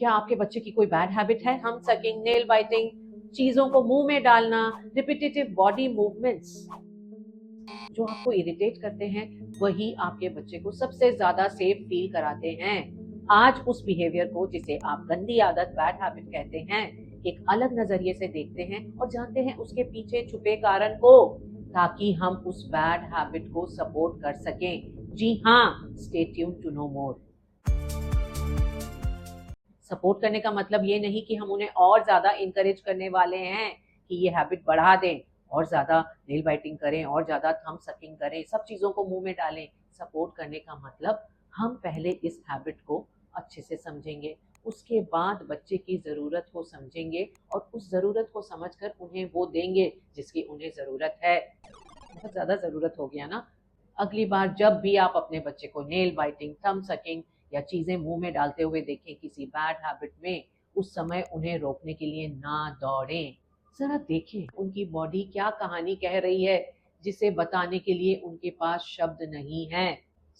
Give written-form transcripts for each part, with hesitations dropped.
क्या आपके बच्चे की कोई बैड हैबिट है? थंब सकिंग, नेल बाइटिंग, चीजों को मुंह में डालना, रिपीटेटिव बॉडी मूवमेंट्स जो आपको इरिटेट करते हैं, वही आपके बच्चे को सबसे ज्यादा सेफ फील कराते हैं। आज उस बिहेवियर को, जिसे आप गंदी आदत, बैड हैबिट कहते हैं, एक अलग नजरिए से देखते हैं और जानते हैं उसके पीछे छुपे कारण को, ताकि हम उस बैड हैबिट को सपोर्ट कर सकें। जी हाँ, stay tuned to know more. Support करने का मतलब ये नहीं कि हम उन्हें और ज्यादा इंकरेज करने वाले हैं कि ये हैबिट बढ़ा दें, और ज्यादा नेल बाइटिंग करें, और ज्यादा थंब सकिंग करें, सब चीजों को मुंह में डालें। सपोर्ट करने का मतलब हम पहले इस हैबिट को अच्छे से समझेंगे, उसके बाद बच्चे की जरूरत को समझेंगे और उस जरूरत को समझकर उन्हें वो देंगे जिसकी उन्हें जरूरत है। बहुत ज्यादा जरूरत हो गया ना? अगली बार जब भी आप अपने बच्चे को नेल बाइटिंग, थंब सकिंग या चीजें मुंह में डालते हुए देखें किसी बैड हैबिट में, उस समय उन्हें रोकने के लिए ना दौड़ें। जरा देखें उनकी बॉडी क्या कहानी कह रही है, जिसे बताने के लिए उनके पास शब्द नहीं है।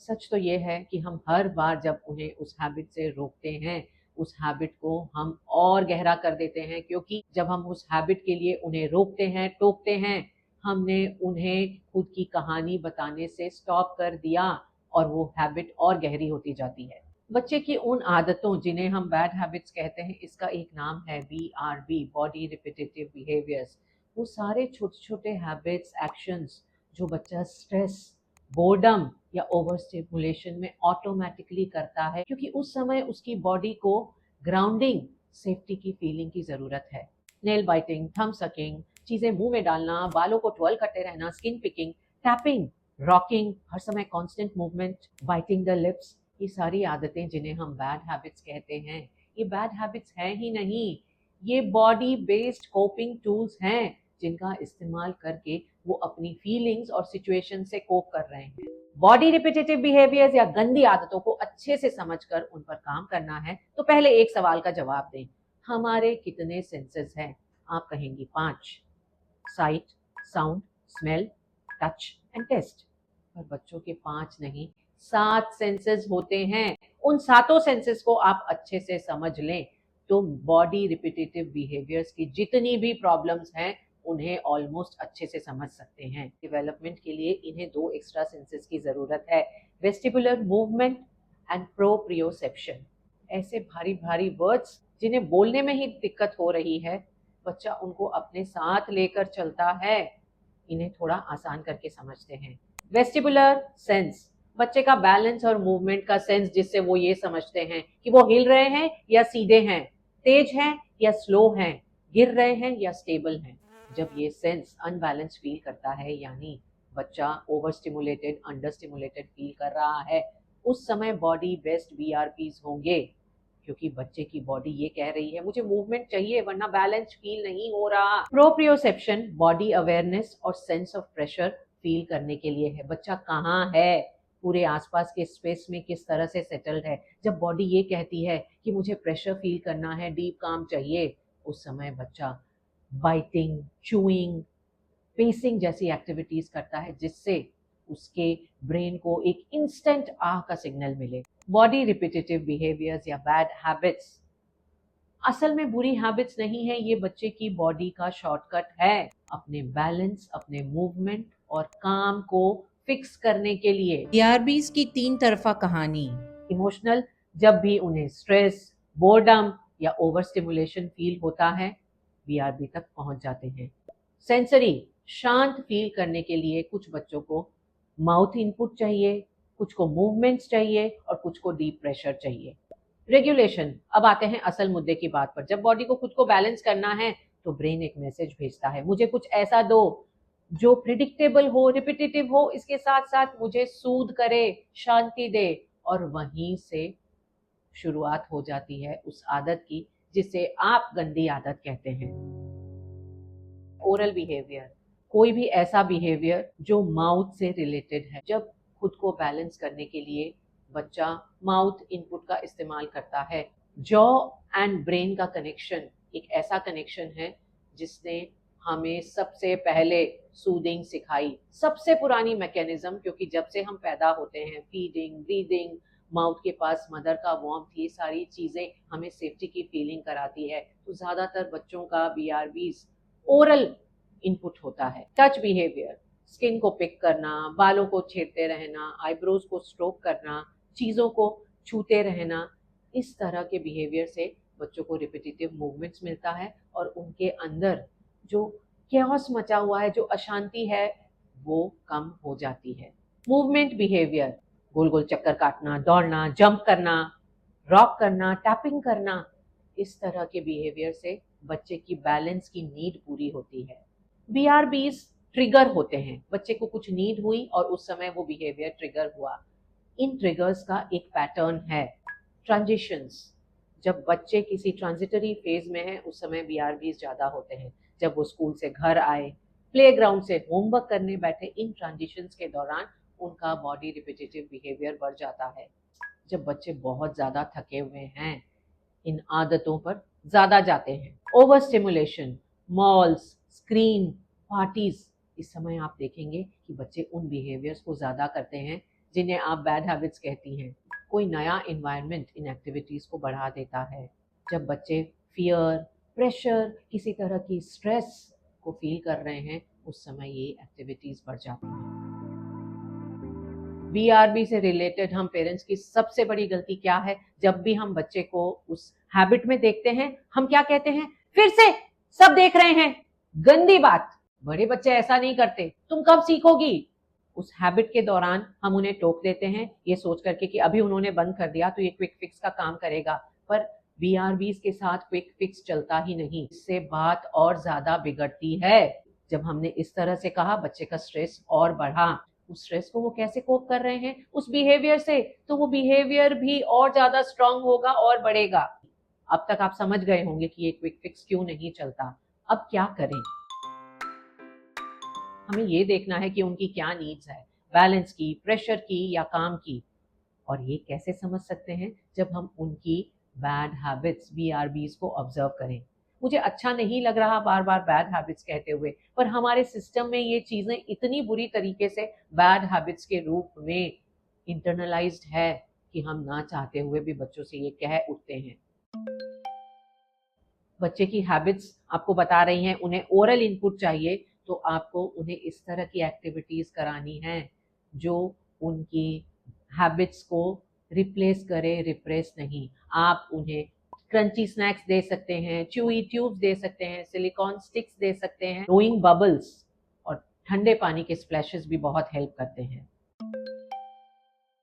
सच तो ये है कि हम हर बार जब उन्हें उस हैबिट से रोकते हैं, उस हैबिट को हम और गहरा कर देते हैं, क्योंकि जब हम उस हैबिट के लिए उन्हें रोकते हैं, टोकते हैं, हमने उन्हें खुद की कहानी बताने से स्टॉप कर दिया और वो हैबिट और गहरी होती जाती है। बच्चे की उन आदतों, जिन्हें हम बैड हैबिट्स कहते हैं, इसका एक नाम है BRB, बॉडी रिपीटेटिव बिहेवियर्स। वो सारे छोटे छोटे हैबिट्स, एक्शंस जो बच्चा स्ट्रेस, बोर्डम या ओवर स्टिमुलेशन में ऑटोमेटिकली करता है, क्योंकि उस समय उसकी बॉडी को ग्राउंडिंग, सेफ्टी की फीलिंग की जरूरत है। नेल बाइटिंग, थंब सकिंग, चीजें मुंह में डालना, बालों को ट्विर्ल करते रहना, स्किन पिकिंग, टैपिंग, रॉकिंग, हर समय constant movement, biting the lips, ये सारी आदतें जिन्हें हम बैड हैबिट्स कहते हैं, ये बैड हैबिट्स हैं ही नहीं, ये बॉडी बेस्ड कोपिंग टूल्स हैं, जिनका इस्तेमाल करके वो अपनी फीलिंग्स और सिचुएशन से कोप कर रहे हैं। बॉडी रिपीटेटिव बिहेवियर्स या गंदी आदतों को अच्छे से समझकर उन पर काम करना है, तो पहले एक सवाल का जवाब दें। हमारे कितने सेंसेस हैं? आप कहेंगी 5। Sight, sound, smell, touch and taste. पर बच्चों के 5 नहीं, 7 सेंसेस होते हैं। उन सातों सेंसेस को आप अच्छे से समझ लें तो बॉडी रिपीटेटिव बिहेवियर्स की जितनी भी प्रॉब्लम्स हैं, उन्हें ऑलमोस्ट अच्छे से समझ सकते हैं। डेवलपमेंट के लिए इन्हें 2 एक्स्ट्रा सेंसेस की जरूरत है, वेस्टिबुलर मूवमेंट एंड प्रोप्रियोसेप्शन। ऐसे भारी भारी वर्ड्स जिन्हें बोलने में ही दिक्कत हो रही है, बच्चा उनको अपने साथ लेकर चलता है। इन्हें थोड़ा आसान करके समझते हैं। वेस्टिबुलर सेंस, बच्चे का बैलेंस और मूवमेंट का सेंस, जिससे वो ये समझते हैं कि वो हिल रहे हैं या सीधे हैं, तेज हैं या स्लो हैं, गिर रहे हैं या स्टेबल हैं। जब ये सेंस अनबैलेंस फील करता है, यानी बच्चा over stimulated, under stimulated feel कर रहा है, उस समय बॉडी बेस्ट BRPs होंगे, क्योंकि बच्चे की बॉडी ये कह रही है मुझे मूवमेंट चाहिए वरना बैलेंस फील नहीं हो रहा। प्रोप्रियोसेप्शन, बॉडी अवेयरनेस और सेंस ऑफ प्रेशर फील करने के लिए है। बच्चा कहाँ है, पूरे आसपास के स्पेस में किस तरह से सेटल्ड है। जब बॉडी ये कहती है कि मुझे प्रेशर फील करना है, डीप काम चाहिए, उस समय बच्चा बाइटिंग, चूइंग, पेसिंग जैसी एक्टिविटीज करता है, जिससे उसके ब्रेन को एक इंस्टेंट आह का सिग्नल मिले। बॉडी रिपीटेटिव बिहेवियर्स या बैड हैबिट्स असल में बुरी हैबिट्स नहीं है, ये बच्चे की बॉडी का शॉर्टकट है अपने बैलेंस, अपने मूवमेंट और काम को फिक्स करने के लिए। BRBs की 3 तरफा कहानी। इमोशनल, जब भी उन्हें स्ट्रेस, बोर्डम या ओवर स्टिमुलेशन फील होता है, BRB तक पहुंच जाते हैं। सेंसरी, शांत फील करने के लिए कुछ बच्चों को माउथ इनपुट चाहिए, कुछ को मूवमेंट्स चाहिए और कुछ को डीप प्रेशर चाहिए। रेगुलेशन, अब आते हैं असल मुद्दे की बात पर। जब बॉडी को खुद को बैलेंस करना है तो ब्रेन एक मैसेज भेजता है, मुझे कुछ ऐसा दो जो प्रिडिक्टेबल हो, रिपीटेटिव हो, इसके साथ साथ मुझे सूद करे, शांति दे। और वहीं से शुरुआत हो जाती है उस आदत की जिसे आप गंदी आदत कहते हैं। ओरल बिहेवियर, कोई भी ऐसा बिहेवियर जो माउथ से रिलेटेड है। जब खुद को बैलेंस करने के लिए बच्चा माउथ इनपुट का इस्तेमाल करता है। जॉ एंड ब्रेन का कनेक्शन एक ऐसा कनेक्शन है जिसने हमें सबसे पहले सूदिंग सिखाई, सबसे पुरानी मैकेनिज्म, क्योंकि जब से हम पैदा होते हैं फीडिंग, ब्रीदिंग, माउथ के पास मदर का वार्मथ, ये सारी चीजें हमें सेफ्टी की फीलिंग कराती है। तो ज्यादातर बच्चों का बीआरबीज ओरल इनपुट होता है। टच बिहेवियर, स्किन को पिक करना, बालों को छेड़ते रहना, आईब्रोज को स्ट्रोक करना, चीजों को छूते रहना, इस तरह के बिहेवियर से बच्चों को रिपीटेटिव मूवमेंट्स मिलता है और उनके अंदर जो कैओस मचा हुआ है, जो अशांति है, वो कम हो जाती है। मूवमेंट बिहेवियर, गोल गोल चक्कर काटना, दौड़ना, जंप करना, रॉक करना, टैपिंग करना, इस तरह के बिहेवियर से बच्चे की बैलेंस की नीड पूरी होती है। बीआरबीज ट्रिगर होते हैं, बच्चे को कुछ नीड हुई और उस समय वो बिहेवियर ट्रिगर हुआ। इन ट्रिगर्स का एक पैटर्न है। ट्रांजिशंस, जब बच्चे किसी ट्रांजिटरी फेज में हैं उस समय बीआरबीज ज्यादा होते हैं। जब वो स्कूल से घर आए, प्लेग्राउंड से होमवर्क करने बैठे, इन ट्रांजिशंस के दौरान उनका बॉडी रिपीटेटिव बिहेवियर बढ़ जाता है। जब बच्चे बहुत ज्यादा थके हुए हैं, इन आदतों पर ज्यादा जाते हैं। Over stimulation, malls, screen, parties, इस समय आप देखेंगे कि बच्चे उन बिहेवियर्स को ज्यादा करते हैं जिन्हें आप बैड हैबिट्स कहती हैं। कोई नया इन्वायरमेंट इन एक्टिविटीज को बढ़ा देता है। जब बच्चे फियर, प्रेशर, किसी तरह की स्ट्रेस को फील कर रहे हैं, उस समय ये एक्टिविटीज बढ़ जाती हैं। बीआरबी से रिलेटेड हम पेरेंट्स की सबसे बड़ी गलती क्या है? जब भी हम बच्चे को उस हैबिट में देखते हैं, हम क्या कहते हैं? फिर से सब देख रहे हैं। गंदी बात, बड़े बच्चे ऐसा नहीं करते, तुम कब सीखोगी? उस हैबिट के दौरान हम उन्हें टोक देते हैं, ये सोच करके कि अभी उन्होंने बंद कर दिया तो ये क्विक फिक्स का काम करेगा। पर बीआरबीज के साथ क्विक फिक्स चलता ही नहीं, इससे बात और ज्यादा बिगड़ती है। जब हमने इस तरह से कहा, बच्चे का स्ट्रेस और बढ़ा। उस स्ट्रेस को वो कैसे कोप कर रहे हैं? उस बिहेवियर से, तो वो बिहेवियर भी और ज्यादा स्ट्रांग होगा और बढ़ेगा। अब तक आप समझ गए होंगे कि ये क्विक फिक्स क्यों नहीं चलता। अब क्या करें? हमें ये देखना है कि उनकी क्या नीड्स है, बैलेंस की, प्रेशर की या काम की। और ये कैसे समझ सकते हैं? जब हम उनकी बैड हैबिट्स, बीआरबीज को ऑब्जर्व करें। मुझे अच्छा नहीं लग रहा बार बार बैड हैबिट्स कहते हुए, पर हमारे सिस्टम में ये चीजें इतनी बुरी तरीके से बैड हैबिट्स के रूप में इंटरनलाइज्ड है कि हम ना चाहते हुए भी बच्चों से ये कह उठते हैं। बच्चे की हैबिट्स आपको बता रही हैं, उन्हें ओरल इनपुट चाहिए, तो आपको उन्हें इस तरह की एक्टिविटीज करानी है जो उनकी हैबिट्स को रिप्लेस करे, रिप्रेस नहीं। आप उन्हें क्रंची स्नैक्स दे सकते हैं, च्यूई ट्यूब्स दे सकते हैं, सिलिकॉन स्टिक्स दे सकते हैं, ब्लोइंग बबल्स और ठंडे पानी के स्प्लैशेस भी बहुत हेल्प करते हैं।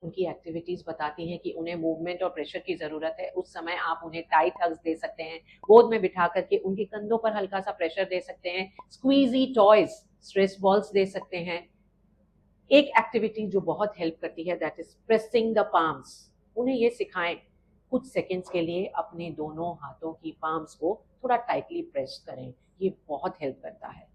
उनकी एक्टिविटीज बताती हैं कि उन्हें मूवमेंट और प्रेशर की जरूरत है। उस समय आप उन्हें टाइट हग्स दे सकते हैं, गोद में बिठा करके उनके कंधों पर हल्का सा प्रेशर दे सकते हैं, स्क्वीजी टॉयज, स्ट्रेस बॉल्स दे सकते हैं। एक एक्टिविटी जो बहुत हेल्प करती है, that is pressing the palms. उन्हें ये सिखाएं, कुछ सेकेंड्स के लिए अपने दोनों हाथों की पाम्स को थोड़ा टाइटली प्रेस करें, ये बहुत हेल्प करता है।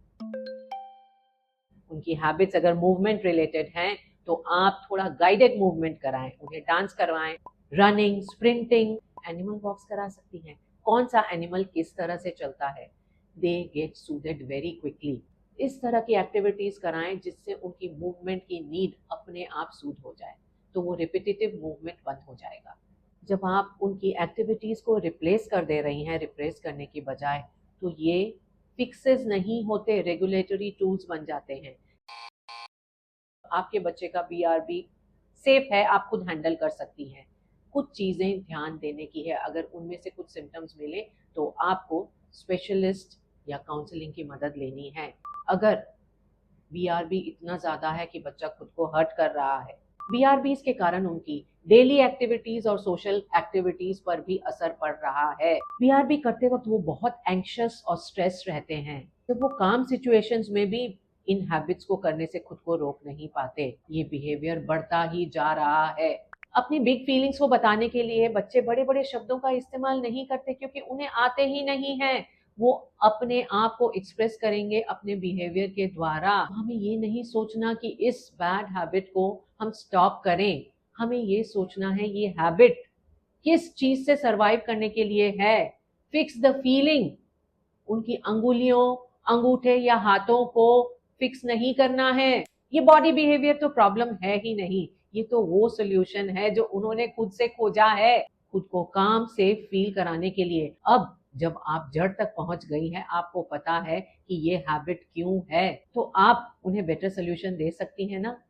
उनकी हैबिट्स अगर मूवमेंट रिलेटेड हैं तो आप थोड़ा गाइडेड मूवमेंट कराएं, उन्हें डांस करवाएं, रनिंग, स्प्रिंटिंग, एनिमल वॉक्स करा सकती हैं। कौन सा एनिमल किस तरह से चलता है, दे गेट सूदेड वेरी क्विकली। इस तरह की एक्टिविटीज कराएं जिससे उनकी मूवमेंट की नीड अपने आप सूद हो जाए, तो वो रिपीटेटिव मूवमेंट बंद हो जाएगा। जब आप उनकी एक्टिविटीज को रिप्लेस कर दे रही हैं, रिप्लेस करने की बजाय, तो ये फिक्सेस नहीं होते, रेगुलेटरी टूल्स बन जाते हैं। आपके बच्चे का बीआरबी सेफ है, आप खुद हैंडल कर सकती हैं। कुछ चीजें ध्यान देने की है, अगर उनमें से कुछ सिम्टम्स मिले तो आपको स्पेशलिस्ट या काउंसलिंग की मदद लेनी है। अगर बीआरबी इतना ज्यादा है कि बच्चा खुद को हर्ट कर रहा है, बीआरबीज के कारण उनकी डेली एक्टिविटीज और सोशल एक्टिविटीज पर भी असर पड़ रहा है। बीआरबी करते वक्त वो बहुत एंग्शियस और स्ट्रेस रहते हैं, जब वो काम सिचुएशंस में भी इन हैबिट्स को करने से खुद को रोक नहीं पाते। ये बिहेवियर बढ़ता ही जा रहा है। अपनी बिग फीलिंग्स को बताने के लिए बच्चे बड़े बड़े शब्दों का इस्तेमाल नहीं करते, क्योंकि उन्हें आते ही नहीं हैं। वो अपने आप को एक्सप्रेस करेंगे अपने बिहेवियर के द्वारा। हमें ये नहीं सोचना कि इस बैड हैबिट को हम स्टॉप करें, हमें ये सोचना है ये हैबिट किस चीज से सरवाइव करने के लिए है। Fix the feeling. उनकी अंगुलियों, अंगूठे या हाथों को फिक्स नहीं करना है। ये बॉडी बिहेवियर तो प्रॉब्लम है ही नहीं, ये तो वो सोल्यूशन है जो उन्होंने खुद से खोजा है, खुद को काम से फील कराने के लिए। अब जब आप जड़ तक पहुंच गई हैं, आपको पता है कि ये हैबिट क्यों है, तो आप उन्हें बेटर सोल्यूशन दे सकती हैं ना,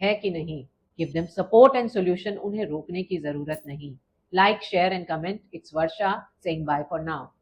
है कि नहीं? Give them support and solution, उन्हें रोकने की जरूरत नहीं। Like, share and comment. It's Varsha saying bye for now.